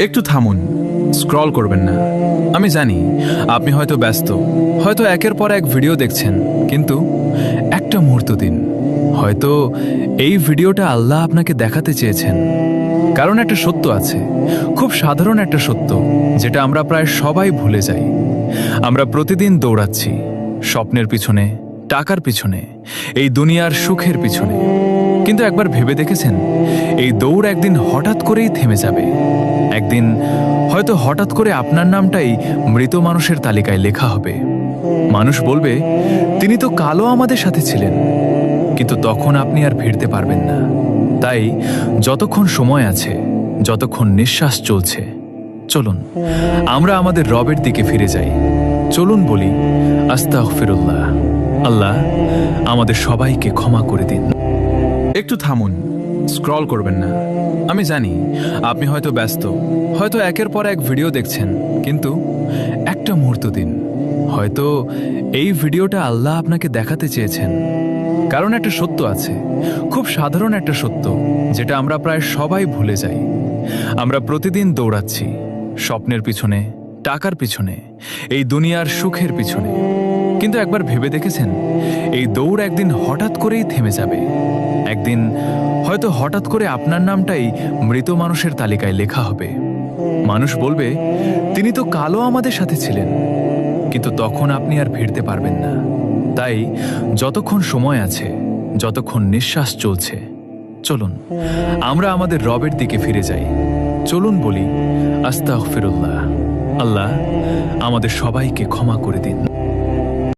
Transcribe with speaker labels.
Speaker 1: একটু থামুন, স্ক্রল করবেন না। আমি জানি আপনি হয়তো ব্যস্ত, হয়তো একের পর এক ভিডিও দেখছেন, কিন্তু একটা মুহূর্ত দিন। হয়তো এই ভিডিওটা আল্লাহ আপনাকে দেখাতে চেয়েছেন। কারণ একটা সত্য আছে, খুব সাধারণ একটা সত্য, যেটা আমরা প্রায় সবাই ভুলে যাই। আমরা প্রতিদিন দৌড়াচ্ছি স্বপ্নের পিছনে, টাকার পিছনে, এই দুনিয়ার সুখের পিছনে। কিন্তু একবার ভেবে দেখেছেন, এই দৌড় একদিন হঠাৎ করেই থেমে যাবে। একদিন হয়তো হঠাৎ করে আপনার নামটাই মৃত মানুষের তালিকায় লেখা হবে। মানুষ বলবে, তিনি তো কালো আমাদের সাথে ছিলেন। কিন্তু তখন আপনি আর ফিরতে পারবেন না। তাই যতক্ষণ সময় আছে, যতক্ষণ নিঃশ্বাস চলছে, চলুন আমরা আমাদের রবের দিকে ফিরে যাই। চলুন বলি আস্তাগফিরুল্লাহ। আল্লাহ আমাদের সবাইকে ক্ষমা করে দিন। একটু থামুন, স্ক্রল করবেন না। আমি জানি আপনি হয়তো ব্যস্ত, হয়তো একের পর এক ভিডিও দেখছেন, কিন্তু একটা মুহূর্ত দিন। হয়তো এই ভিডিওটা আল্লাহ আপনাকে দেখাতে চেয়েছেন। কারণ একটা সত্য আছে, খুব সাধারণ একটা সত্য, যেটা আমরা প্রায় সবাই ভুলে যাই। আমরা প্রতিদিন দৌড়াচ্ছি স্বপ্নের পিছনে, টাকার পিছনে, এই দুনিয়ার সুখের পিছনে। কিন্তু একবার ভেবে দেখেছেন, এই দৌড় একদিন হঠাৎ করেই থেমে যাবে। একদিন হয়তো হঠাৎ করে আপনার নামটাই মৃত মানুষের তালিকায় লেখা হবে। মানুষ বলবে, তিনি তো কালো আমাদের সাথে ছিলেন। কিন্তু তখন আপনি আর ফিরতে পারবেন না। তাই যতক্ষণ সময় আছে, যতক্ষণ নিঃশ্বাস চলছে, চলুন আমরা আমাদের রবের দিকে ফিরে যাই। চলুন বলি আস্তাগফিরুল্লাহ। আল্লাহ আমাদের সবাইকে ক্ষমা করে দিন।